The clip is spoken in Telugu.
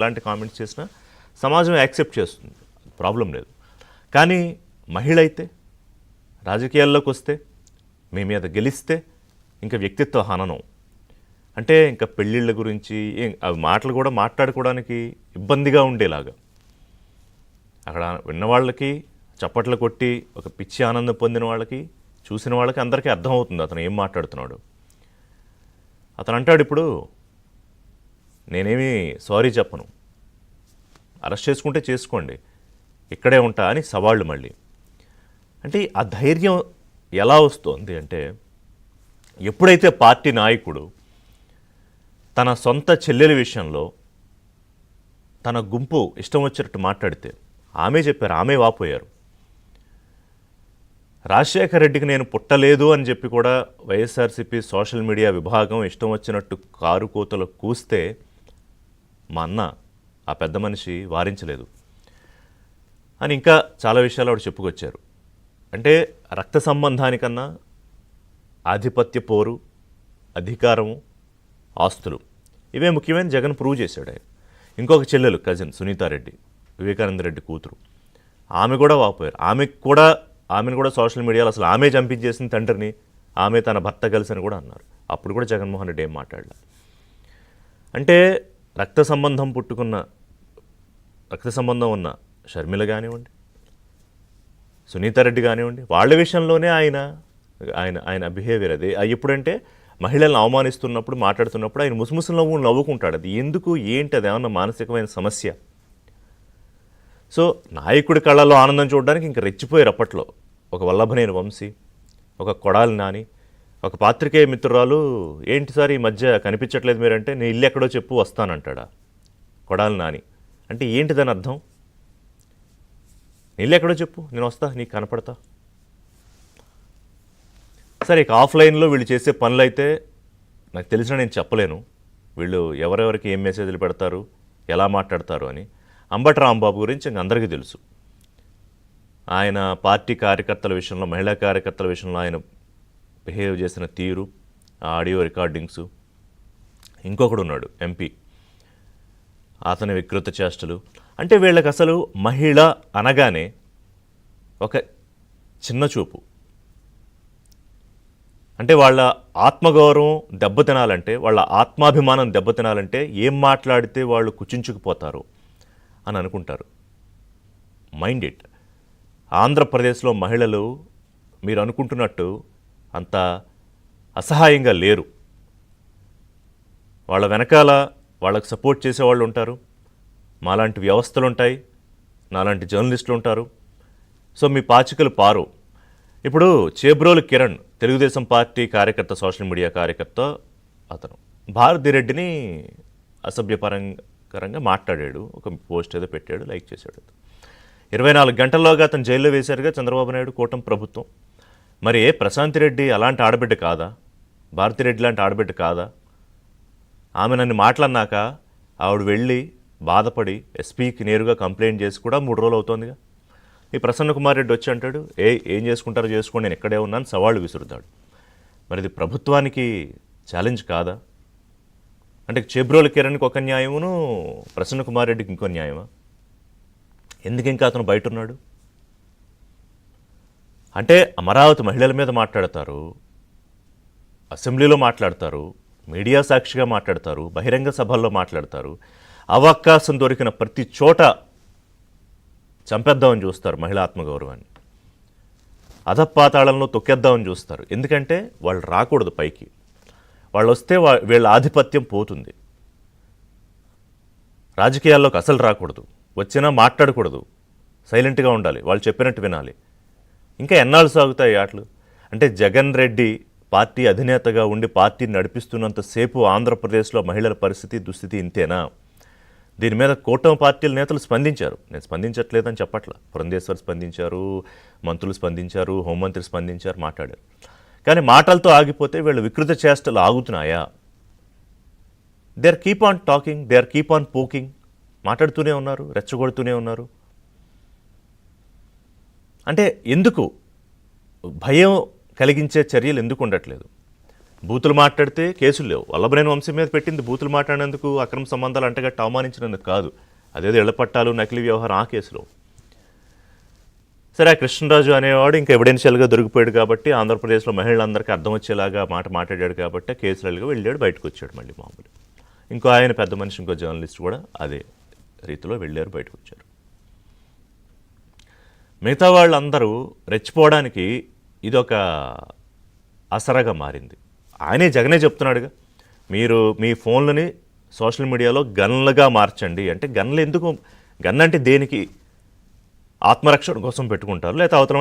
అలాంటి కామెంట్స్ చేసినా సమాజం యాక్సెప్ట్ చేస్తుంది, ప్రాబ్లం లేదు. కానీ మహిళ అయితే రాజకీయాల్లోకి వస్తే మీ మీద గెలిస్తే ఇంకా వ్యక్తిత్వ హననం అంటే ఇంకా పెళ్ళిళ్ళ గురించి అవి మాటలు కూడా మాట్లాడుకోవడానికి ఇబ్బందిగా ఉండేలాగా అక్కడ విన్న వాళ్ళకి చప్పట్లు కొట్టి ఒక పిచ్చి ఆనందం పొందిన వాళ్ళకి చూసిన వాళ్ళకి అందరికీ అర్థమవుతుంది అతను ఏం మాట్లాడుతున్నాడు. అతను అంటాడు, ఇప్పుడు నేనేమి సారీ చెప్పను, అరెస్ట్ చేసుకుంటే చేసుకోండి, ఇక్కడే ఉంటా అని సవాళ్ళు. మళ్ళీ అంటే ఆ ధైర్యం ఎలా వస్తుంది అంటే ఎప్పుడైతే పార్టీ నాయకుడు తన సొంత చెల్లెల విషయంలో తన గుంపు ఇష్టం వచ్చినట్టు మాట్లాడితే ఆమె చెప్పారు, ఆమె వాపోయారు. రాజశేఖర రెడ్డికి నేను పుట్టలేదు అని చెప్పి కూడా వైఎస్ఆర్సీపీ సోషల్ మీడియా విభాగం ఇష్టం వచ్చినట్టు కారు కోతలు కూస్తే మా అన్న ఆ పెద్ద మనిషి వారించలేదు అని ఇంకా చాలా విషయాలు ఆవిడ చెప్పుకొచ్చారు. అంటే రక్త సంబంధానికన్నా ఆధిపత్య పోరు, అధికారము, ఆస్తులు ఇవే ముఖ్యమైన జగన్ ప్రూవ్ చేశాడు ఆయన. ఇంకొక చెల్లెలు కజిన్ సునీతారెడ్డి, వివేకానంద రెడ్డి కూతురు, ఆమె కూడా వాపోయారు. ఆమెను కూడా సోషల్ మీడియాలో అసలు ఆమె చంపించేసిన తండ్రిని ఆమె తన భర్త కలిసి అని కూడా అన్నారు. అప్పుడు కూడా జగన్మోహన్ రెడ్డి ఏం మాట్లాడలేదు. అంటే రక్త సంబంధం ఉన్న షర్మిల కానివ్వండి, సునీతారెడ్డి కానివ్వండి, వాళ్ళ విషయంలోనే ఆయన బిహేవియర్ అది. ఎప్పుడంటే మహిళలను అవమానిస్తున్నప్పుడు మాట్లాడుతున్నప్పుడు ఆయన ముసుముసు నవ్వుకుంటాడు. అది ఎందుకు, ఏంటి, అది ఏమన్నా మానసికమైన సమస్య? సో నాయకుడి కళ్ళలో ఆనందం చూడడానికి ఇంకా రెచ్చిపోయారు అప్పట్లో. ఒక వల్లభనేని వంశీ, ఒక కొడాలి నాని, ఒక పాత్రికేయ మిత్రురాలు, ఏంటి సార్ ఈ మధ్య కనిపించట్లేదు మీరంటే, నేను ఇల్లు ఎక్కడో చెప్పు వస్తానంటాడా కొడాలి నాని. అంటే ఏంటి దాని అర్థం? ఇల్లు ఎక్కడో చెప్పు, నేను వస్తా, నీకు కనపడతా. సరే, ఇక ఆఫ్లైన్లో వీళ్ళు చేసే పనులు అయితే నాకు తెలిసిన నేను చెప్పలేను, వీళ్ళు ఎవరెవరికి ఏం మెసేజ్లు పెడతారు, ఎలా మాట్లాడతారు అని. అంబటి రాంబాబు గురించి ఇంక అందరికీ తెలుసు. ఆయన పార్టీ కార్యకర్తల విషయంలో, మహిళా కార్యకర్తల విషయంలో ఆయన బిహేవ్ చేసిన తీరు, ఆ ఆడియో రికార్డింగ్స్. ఇంకొకడు ఉన్నాడు ఎంపీ, అతని వికృత చేష్టలు. అంటే వీళ్ళకి అసలు మహిళ అనగానే ఒక చిన్న చూపు. అంటే వాళ్ళ ఆత్మగౌరవం దెబ్బతినాలంటే, వాళ్ళ ఆత్మాభిమానం దెబ్బతినాలంటే ఏం మాట్లాడితే వాళ్ళు కుచించుకుపోతారు అని అనుకుంటారు. Mind it. ఆంధ్రప్రదేశ్లో మహిళలు మీరు అనుకుంటున్నట్టు అంత అసహాయంగా లేరు. వాళ్ళ వెనకాల వాళ్ళకు సపోర్ట్ చేసేవాళ్ళు ఉంటారు, మాలాంటి వ్యవస్థలు ఉంటాయి, నాలాంటి జర్నలిస్టులు ఉంటారు. సో మీ పాచికలు పారు. ఇప్పుడు చేబ్రోలు కిరణ్, తెలుగుదేశం పార్టీ కార్యకర్త, సోషల్ మీడియా కార్యకర్త, అతను భారతిరెడ్డిని అసభ్యపరంగా మాట్లాడాడు. ఒక పోస్ట్ ఏదో పెట్టాడు, లైక్ చేశాడు. 24 గంటల్లోగా అతను జైల్లో వేశారుగా చంద్రబాబు నాయుడు, కూటమి ప్రభుత్వం. మరి ప్రశాంత్ రెడ్డి అలాంటి ఆడబిడ్డ కాదా? భారతిరెడ్డి లాంటి ఆడబిడ్డ కాదా? ఆమె నన్ను మాట్లాడినాక ఆవిడ వెళ్ళి బాధపడి ఎస్పీకి నేరుగా కంప్లైంట్ చేసి కూడా 3 రోజులు అవుతోందిగా. ఈ ప్రసన్న కుమార్ రెడ్డి వచ్చి అంటాడు, ఏం చేసుకుంటారో చేసుకోండి, నేను ఇక్కడే ఉన్నాను, సవాళ్ళు విసురుతాడు. మరి ఇది ప్రభుత్వానికి ఛాలెంజ్ కాదా? అంటే చేబ్రోలు కిరణ్కి ఒక న్యాయమును, ప్రసన్న కుమార్ రెడ్డికి ఇంకో న్యాయమా? ఎందుకు ఇంకా అతను బయట ఉన్నాడు? అంటే అమరావతి మహిళల మీద మాట్లాడతారు, అసెంబ్లీలో మాట్లాడతారు, మీడియా సాక్షిగా మాట్లాడతారు, బహిరంగ సభల్లో మాట్లాడతారు. అవకాశం దొరికిన ప్రతి చోట చంపేద్దామని చూస్తారు మహిళా ఆత్మగౌరవాన్ని, అధపాతాళంలో తొక్కేద్దామని చూస్తారు. ఎందుకంటే వాళ్ళు రాకూడదు పైకి. వాళ్ళు వస్తే వీళ్ళ ఆధిపత్యం పోతుంది. రాజకీయాల్లోకి అసలు రాకూడదు, వచ్చినా మాట్లాడకూడదు, సైలెంట్గా ఉండాలి, వాళ్ళు చెప్పినట్టు వినాలి. ఇంకా ఎన్నాళ్ళు సాగుతాయి ఆటలు? అంటే జగన్ రెడ్డి పార్టీ అధినేతగా ఉండి పార్టీని నడిపిస్తున్నంతసేపు ఆంధ్రప్రదేశ్లో మహిళల పరిస్థితి, దుస్థితి ఇంతేనా? దీని మీద కూటమి పార్టీల నేతలు స్పందించారు. నేను స్పందించట్లేదని చెప్పట్ల. పురంధేశ్వర్ స్పందించారు, మంత్రులు స్పందించారు, హోంమంత్రి స్పందించారు, మాట్లాడారు. కానీ మాటలతో ఆగిపోతే వీళ్ళు వికృత చేష్టలు ఆగుతున్నాయా? They are keep on talking, they are keep on poking. మాట్లాడుతూనే ఉన్నారు, రెచ్చగొడుతూనే ఉన్నారు. అంటే ఎందుకు భయం కలిగించే చర్యలు ఎందుకు ఉండట్లేదు? బూతులు మాట్లాడితే కేసులు లేవు. వల్లభనేని వంశీ మీద పెట్టింది బూతులు మాట్లాడినందుకు, అక్రమ సంబంధాలు అంటగట్టి అవమానించినందుకు కాదు. అదేదో ఇళ్ల పట్టాలు, నకిలీ వ్యవహారం ఆ కేసులో. సరే, ఆ కృష్ణరాజు అనేవాడు ఇంకా ఎవిడెన్షియల్గా దొరికిపోయాడు కాబట్టి, ఆంధ్రప్రదేశ్లో మహిళలందరికీ అర్థం వచ్చేలాగా మాట్లాడాడు కాబట్టి కేసులుగా వెళ్ళాడు, బయటకు వచ్చాడు మళ్ళీ మామూలు. ఇంకో ఆయన పెద్ద మనిషి, ఇంకో జర్నలిస్ట్ కూడా అదే రీతిలో వెళ్ళారు, బయటకు వచ్చారు. మిగతా వాళ్ళందరూ రెచ్చిపోవడానికి ఇదొక అసరగా మారింది. ఆయనే జగనే చెప్తున్నాడుగా, మీరు మీ ఫోన్లని సోషల్ మీడియాలో గన్లుగా మార్చండి అంటే. గన్లు ఎందుకు? గన్ అంటే దేనికి? ఆత్మరక్షణ కోసం పెట్టుకుంటారు, లేకపోతే అవతల